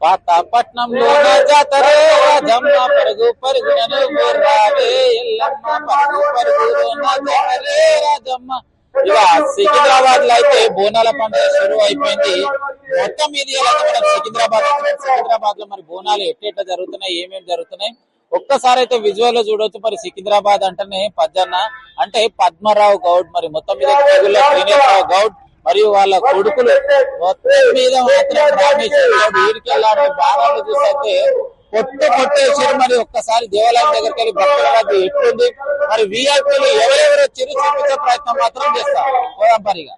పాతపట్నంలో జాతరే రాజమ్మ పరుగు పరుగునను రావే ఎల్లమ్మ పరుగు పరుగున జాతరే రాజమ్మ. ఇక సికింద్రాబాద్ లో అయితే బోనాల పండుగ షురువు అయిపోయింది. మొత్తం ఇది మనం సికింద్రాబాద్ లో మరి బోనాలు ఎట్లా జరుగుతున్నాయి, ఏమేమి జరుగుతున్నాయి ఒక్కసారి అయితే విజువల్ లో చూడవచ్చు. మరి సికింద్రాబాద్ అంటేనే పద్దన్న అంటే పద్మరావు గౌడ్, మరి మొత్తం మీద త్రినేత్రావు గౌడ్ మరియు వాళ్ళ కొడుకులు మొత్తం మీద మాత్రం రామేశ్వర గౌడ్ వీరికి వెళ్ళాలని బాణాలు చూసైతే కొట్టేసారు. మరి ఒక్కసారి దేవాలయం దగ్గరికి వెళ్ళి భక్తుల మధ్య ఎట్లుంది, మరి వీఐపీలు ఎవరెవరు వచ్చి చూపించే ప్రయత్నం మాత్రం చేస్తారు. పోదాంపరిగా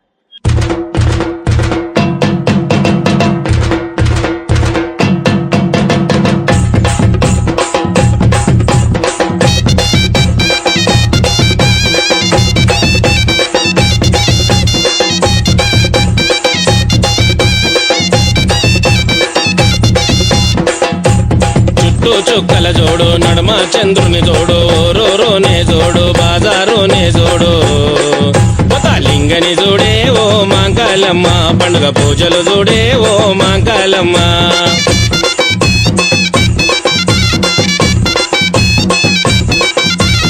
చుక్కల జోడు నడమ చంద్రుని జోడు రోనే జోడు బాజారోనే జోడు లింగని జోడే ఓ మాంకాలమ్మ పండుగ పూజలు జోడే ఓ మాంకాలమ్మ.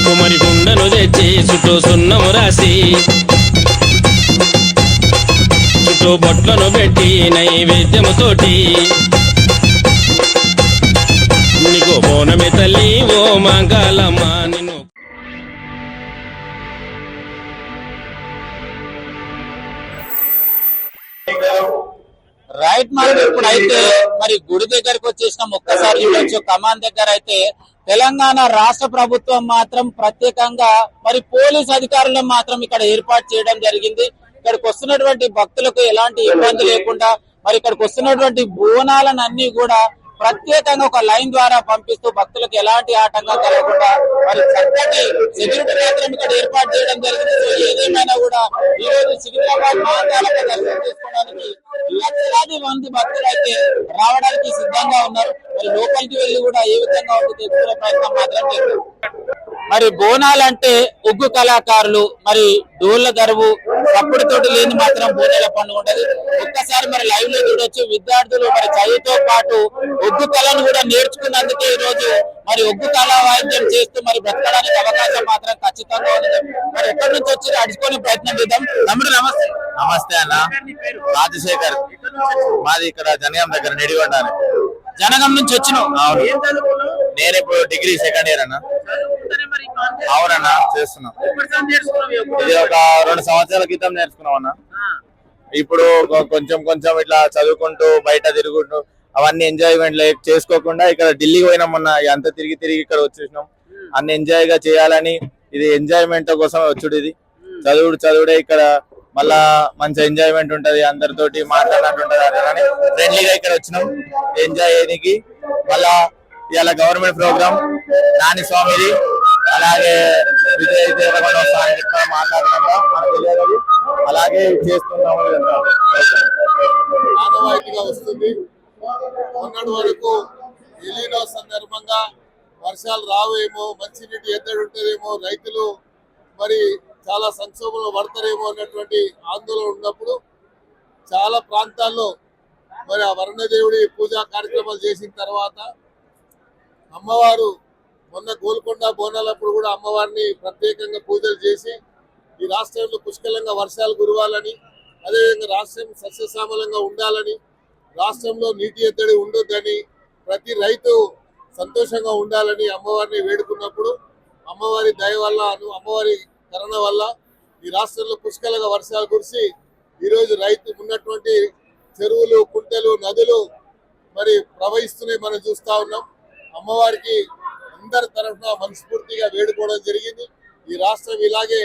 కుమరి గుండను తెచ్చి చుట్టూ సున్నము రాసి చుట్టూ బొట్లను పెట్టి నైవేద్యముతోటి నీకు బోనమే తల్లి ఓ మాంకాలమ్మ నిన్ను. రైట్ మనం ఇప్పుడైతే మరి గుడి దగ్గరకు వచ్చేసినాం. ఒక్కసారి చూడొచ్చు కమాన్ దగ్గర అయితే తెలంగాణ రాష్ట్ర ప్రభుత్వం మాత్రం ప్రత్యేకంగా మరి పోలీస్ అధికారులను మాత్రం ఇక్కడ ఏర్పాటు చేయడం జరిగింది. ఇక్కడికి వస్తున్నటువంటి భక్తులకు ఎలాంటి ఇబ్బంది లేకుండా మరి ఇక్కడికి వస్తున్నటువంటి బోనాలను అన్ని కూడా ప్రత్యేకంగా ఒక లైన్ ద్వారా పంపిస్తూ భక్తులకు ఎలాంటి ఆటంకం కలగకుండా మరి చక్కటి సెక్యూరిటీ మాత్రం ఇక్కడ ఏర్పాటు చేయడం జరిగింది. ఏదేమైనా కూడా ఈ రోజు సికింద్రాబాద్ మహాకాళమ్మ దర్శనం చేసుకోవడానికి లక్షలాది మంది భక్తులు అయితే రావడానికి సిద్ధంగా ఉన్నారు. మరి లోపలికి వెళ్లి కూడా ఏ విధంగా ఉంటుందో తెలుసుకునే ప్రయత్నం మాత్రం చేస్తారు. మరి బోనాలంటే ఉగ్గు కళాకారులు మరి డోళ్ల దరువు తప్పుడుతోటి లేని మాత్రం బోనాల పండుగ ఉంటది. ఒక్కసారి మరి లైవ్ లో చూడొచ్చు. విద్యార్థులు మరి చదువుతో పాటు ఒగ్గు కళను కూడా నేర్చుకున్నందుకే ఈ రోజు మరి ఒగ్గు కళా వాయిద్యం చేస్తూ మరి బ్రతకడానికి అవకాశం మాత్రం ఖచ్చితంగా ఉంది. మరి ఎక్కడి నుంచి వచ్చి అడుచుకునే ప్రయత్నం చేద్దాం. తమ్ముడు నమస్తే. నమస్తే అన్న, రాజశేఖర్. మాది ఇక్కడ జనగాం దగ్గర నిడిగొండ. జనగాం నుంచి వచ్చినావు? నేను ఇప్పుడు డిగ్రీ సెకండ్ ఇయర్ అన్న. అవునన్నా, చేస్తున్నాం. ఇది ఒక 2 సంవత్సరాల క్రితం నేర్చుకున్నాం అన్న. ఇప్పుడు కొంచెం కొంచెం ఇట్లా చదువుకుంటూ బయట తిరుగుకుంటూ అవన్నీ ఎంజాయ్మెంట్ చేసుకోకుండా ఇక్కడ ఢిల్లీకి పోయినాం మొన్న. అంత తిరిగి ఇక్కడ వచ్చేసినాం. అన్ని ఎంజాయ్ గా చేయాలని, ఇది ఎంజాయ్మెంట్ కోసం వచ్చుడు. ఇది చదువుడే ఇక్కడ మళ్ళా మంచి ఎంజాయ్మెంట్ ఉంటది, అందరితోటి మాట్లాడినట్టు ఉంటది అని ఫ్రెండ్లీగా ఇక్కడ వచ్చినాం ఎంజాయ్ చేయడానికి. మళ్ళా ఇవాళ గవర్నమెంట్ ప్రోగ్రామ్ నాని స్వామిది, అలాగే విజయ్ దేవరకొండ మాట్లాడుతున్నాం, మనకు తెలియదు, అలాగే చేస్తున్నాము. ఆనవాయితీగా వస్తుంది. మొన్నటి వరకు ఎలీనో సందర్భంగా వర్షాలు రావేమో, మంచినీటి ఎద్దడి ఉంటుందేమో, రైతులు మరి చాలా సంక్షోభంలో పడతారేమో అన్నటువంటి ఆందోళన ఉన్నప్పుడు చాలా ప్రాంతాల్లో మరి ఆ వరుణదేవుడి పూజా కార్యక్రమాలు చేసిన తర్వాత అమ్మవారు మొన్న గోల్కొండ బోనాలప్పుడు కూడా అమ్మవారిని ప్రత్యేకంగా పూజలు చేసి ఈ రాష్ట్రంలో పుష్కలంగా వర్షాలు కురవాలని, అదేవిధంగా రాష్ట్రం సస్యశ్యామలంగా ఉండాలని, రాష్ట్రంలో నీటి ఎద్దడి ఉండొద్దని, ప్రతి రైతు సంతోషంగా ఉండాలని అమ్మవారిని వేడుకున్నప్పుడు అమ్మవారి దయ వల్ల, అమ్మవారి కరుణ వల్ల ఈ రాష్ట్రంలో పుష్కలంగా వర్షాలు కురిసి ఈరోజు రైతు ఉన్నటువంటి చెరువులు, కుంటలు, నదులు మరి ప్రవహిస్తున్నాయి, మనం చూస్తా ఉన్నాం. అమ్మవారికి అందరి తరఫున మనస్ఫూర్తిగా వేడుకోవడం జరిగింది. ఈ రాష్ట్రం ఇలాగే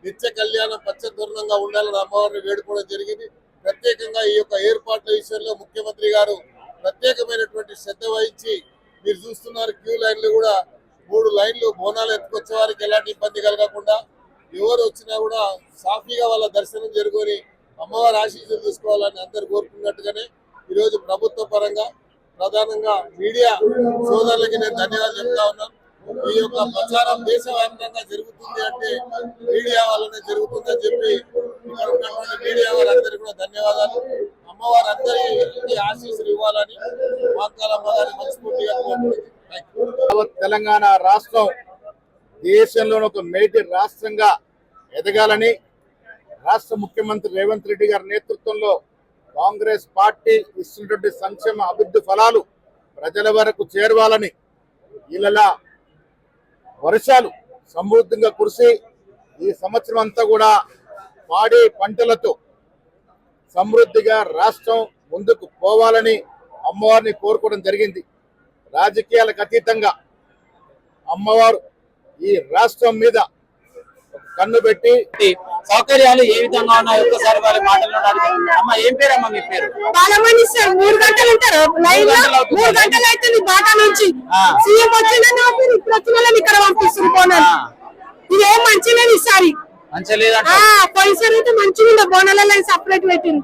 నిత్య కళ్యాణం పచ్చదూర్ణంగా ఉండాలని అమ్మవారిని వేడుకోవడం జరిగింది. ప్రత్యేకంగా ఈ యొక్క ఏర్పాట్ల విషయంలో ముఖ్యమంత్రి గారు ప్రత్యేకమైనటువంటి శ్రద్ధ వహించి, మీరు చూస్తున్నారు క్యూ లైన్లు కూడా 3 లైన్లు బోనాలు ఎత్తుకొచ్చే వారికి ఎలాంటి ఇబ్బంది కలగకుండా, ఎవరు వచ్చినా కూడా సాఫీగా వాళ్ళ దర్శనం జరుగుని అమ్మవారి ఆశీస్సులు తీసుకోవాలని అందరు కోరుకున్నట్టుగానే ఈరోజు ప్రభుత్వ పరంగా ప్రధానంగా మీడియా సోదరులకి నేను ధన్యవాదాలు చెప్తా ఉన్నాను. ఈ యొక్క ప్రచారం దేశవ్యాప్తంగా జరుగుతుంది అంటే మీడియా వల్లనే జరుగుతుందని చెప్పి ఇక్కడ ఉన్నటువంటి మీడియా వారందరికీ కూడా ధన్యవాదాలు. అమ్మవారు అందరికీ ఆశీస్సులు ఇవ్వాలని వాకాలమ్మ గారి మనస్ఫూర్తిగా కోరుకుంటున్నాను. తెలంగాణ రాష్ట్రం దేశంలోని ఒక మేటి రాష్ట్రంగా ఎదగాలని రాష్ట్ర ముఖ్యమంత్రి రేవంత్ రెడ్డి గారి నేతృత్వంలో కాంగ్రెస్ పార్టీ ఇస్తున్నటువంటి సంక్షేమ అభివృద్ధి ఫలాలు ప్రజల వరకు చేరవాలని ఇలా వర్షాలు సమృద్ధిగా కురిసి ఈ సంవత్సరం అంతా కూడా పాడి పంటలతో సమృద్ధిగా రాష్ట్రం ముందుకు పోవాలని అమ్మవారిని కోరుకోవడం జరిగింది. రాజకీయాలకు అతీతంగా అమ్మవారు ఈ రాష్ట్రం మీద కన్ను పెట్టి సౌకర్యాలు ఏ విధంగా ఉన్నాయో ఒక్కసారి వాళ్ళ మాటల్లో అడుగుతాం. అమ్మ ఏం పేరమ్మా మీ పేరు? బాలమణి సార్ 3 గంటలు ఉంటారు లైన్ లో 3 గంటలు అవుతుంది బాటా నుంచి సీఎం వచ్చిందని ఇప్పుడు వచ్చిన వాళ్ళని ఇక్కడ పంపిస్తారు బోనాలు. ఇదేం మంచిగా ఈసారి మంచిగా లేదంట. పోయినసారి అయితే మంచిగా ఉండే బోనాలలో సపరేట్ పెట్టింది.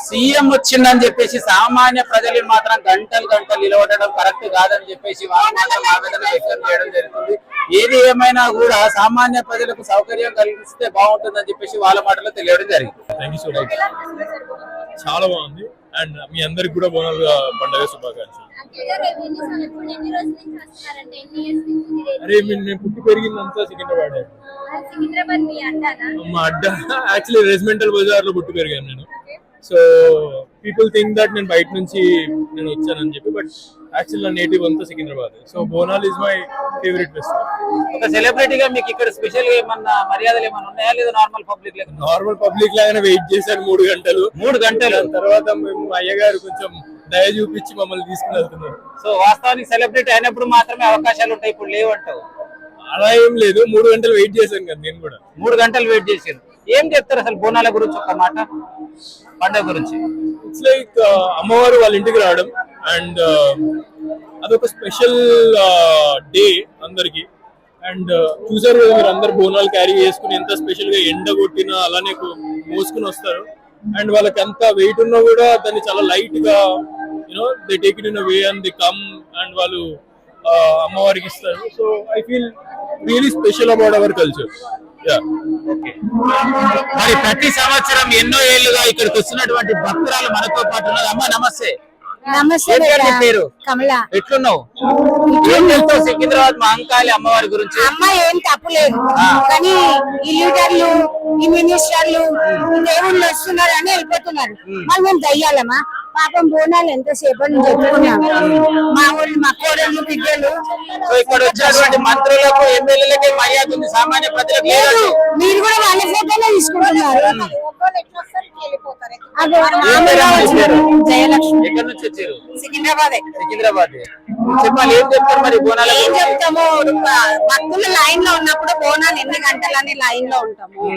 సీఎం వచ్చిందని చెప్పేసి సామాన్య ప్రజలు మాత్రం గంటలు గంటలు నిలబడడం కరెక్ట్ కాదని చెప్పేసి వాళ్ళు మాత్రం ఆవేదన వ్యక్తం చేయడం జరుగుతుంది. ఏది ఏమైనా కూడా సామాన్య ప్రజలకు సౌకర్యం కలిగిస్తే బాగుంటుందని చెప్పేసి వాళ్ళ మాటలో తెలియడం జరిగింది. చాలా బాగుంది. అండ్ మీ అందరికి కూడా బోనాలు పండుగ శుభాకాంక్షలు. అరే నేను పుట్టి పెరిగిందంతా సికింద్రాబాద్. మా అడ్డా యాక్చువల్లీ రెజిమెంటల్ బజార్ లో పుట్టి పెరిగాను నేను. సో పీపుల్ థింక్ దట్ నేను బయట నుంచి నేను వచ్చానని చెప్పి, బట్ యాక్చువల్ నా నేటివ్ అంతా Secunderabad. So Bonal is my favourite festival. ఒక సెలబ్రిటీగా మీకు ఇక్కడ స్పెషల్ గా ఏమన్నా మర్యాదలు ఏమన్నా ఉన్నాయా లేదా నార్మల్ పబ్లిక్ లాగా? నార్మల్ పబ్లిక్ లాగానే వెయిట్ చేశాను 3 గంటలు. 3 గంటలు తర్వాత మేము అయ్యగారు కొంచెం దయ చూపించి మమ్మల్ని తీసుకుని వెళ్తున్నారు. సో వాస్తవానికి సెలబ్రిటీ అయినప్పుడు మాత్రమే అవకాశాలు ఉంటాయి, ఇప్పుడు లేవంటావు? అలా ఏం లేదు, 3 గంటలు వెయిట్ చేశాను కదా నేను కూడా. 3 గంటలు వెయిట్ చేశారు. ఏం చెప్తారు అసలు బోనాల గురించి ఒక మాట, పండుగ గురించి? ఇట్స్ లైక్ అమ్మవారు వాళ్ళ ఇంటికి రావడం అండ్ అదొక స్పెషల్ డే అందరికి. అండ్ చూసారు కదా మీరు, అందరు బోనాలు క్యారీ చేసుకుని ఎంత స్పెషల్ గా ఎండ కొట్టినా అలానే మోసుకుని వస్తారు. అండ్ వాళ్ళకి ఎంత వెయిట్ ఉన్నా కూడా దాన్ని చాలా లైట్ గా you know they take it in way and they come and వాళ్ళు అమ్మవారికి ఇస్తారు. So I feel really special about our culture. మరి ప్రతి సంవత్సరం ఎన్నో ఏళ్లుగా ఇక్కడికి వస్తున్నటువంటి భక్తురాలు మనతో పాటు ఉన్నారు. అమ్మ నమస్తే. నమస్తే. ఏం పేరు నీ పేరు? కమల. ఎట్లున్నావు? ఏం తెలుస్తావు సికింద్రాబాద్ మహంకాళి అమ్మవారి గురించి? అమ్మ ఏం తప్పులేదు, కానీ ఈ లీడర్లు ఈ మినిస్టర్లు ఈ దేవుళ్ళు వస్తున్నారని వెళ్ళిపోతున్నారు. మరి మేము దయ్యాలమ్మా? పాపం బోనాలు ఎంతసేపటి నుంచి చెప్పుకున్నాం. మా ఊళ్ళు మా కోడళ్ళు బిడ్డలు. సో ఇక్కడ వచ్చినటువంటి మంత్రులకు ఎమ్మెల్యేలకి మర్యాద ఉంది, సామాన్య ప్రజలకు లేదు. మీరు కూడా వాళ్ళ ఫోటోలో తీసుకుంటున్నారు. జయలక్ష్మి. ఎక్కడి నుంచి వచ్చారు? సికింద్రాబాద్. సికింద్రాబాద్. చెప్పాలి, ఏం చెప్తారు మరి బోనాల ఏం చెప్తాము? భక్తులు లైన్ లో ఉన్నప్పుడు బోనాలు ఎన్ని గంటలని లైన్ లో ఉంటాము.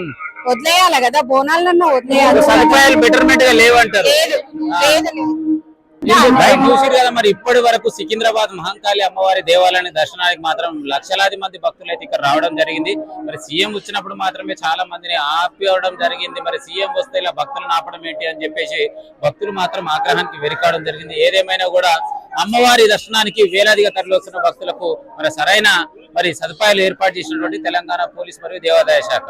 వదిలేయాలి కదా, బోనాలన్నా వదిలేయాలి. సదుపాయాలు బెటర్మెంట్ గా లేవంటారు? రైట్, చూసారు కదా. మరి ఇప్పటి వరకు సికింద్రాబాద్ మహంకాళి అమ్మవారి దేవాలయాన్ని దర్శనానికి మాత్రం లక్షలాది మంది భక్తులు అయితే ఇక్కడ రావడం జరిగింది. మరి సీఎం వచ్చినప్పుడు మాత్రమే చాలా మందిని ఆపేయడం జరిగింది. మరి సీఎం వస్తే ఇలా భక్తులను ఆపడం ఏంటి అని చెప్పేసి భక్తులు మాత్రం ఆగ్రహానికి వెరికావడం జరిగింది. ఏదేమైనా కూడా అమ్మవారి దర్శనానికి వేలాదిగా తరలి వస్తున్న భక్తులకు మరి సరైన సదుపాయాలు ఏర్పాటు చేసినటువంటి తెలంగాణ పోలీస్ మరియు దేవాదాయ శాఖ.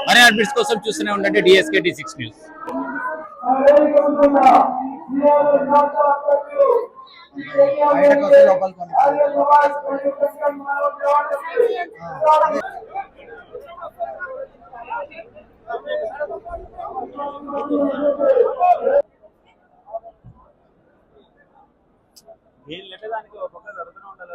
మరి అప్డేట్స్ కోసం చూస్తూనే ఉండండి DSK D6 న్యూస్. వీళ్ళు దానికి ఒక పక్క జరుగుతూనే ఉండాలి.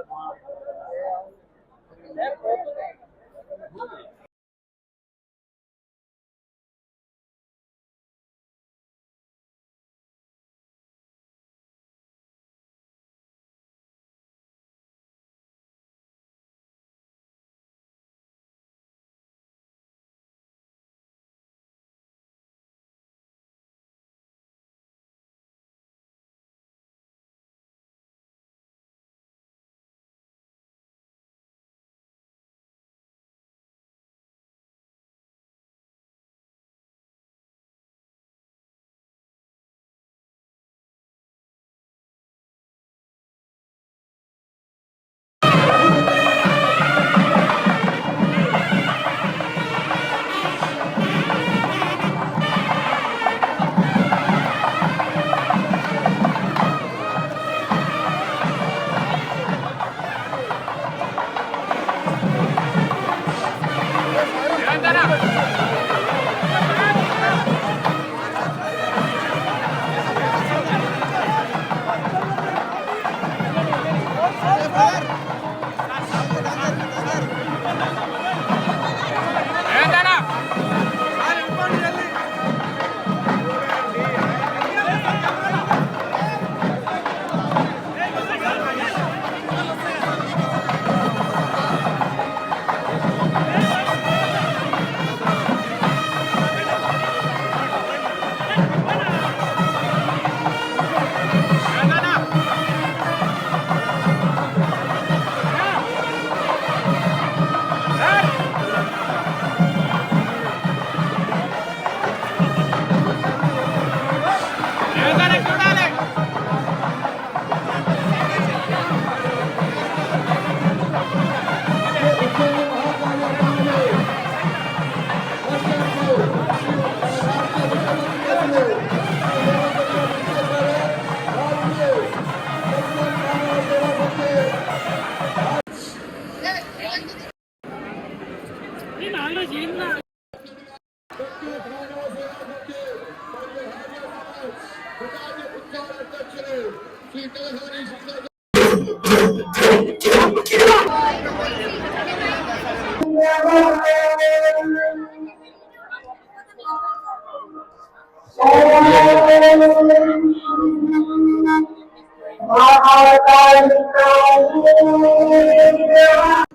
Thank you.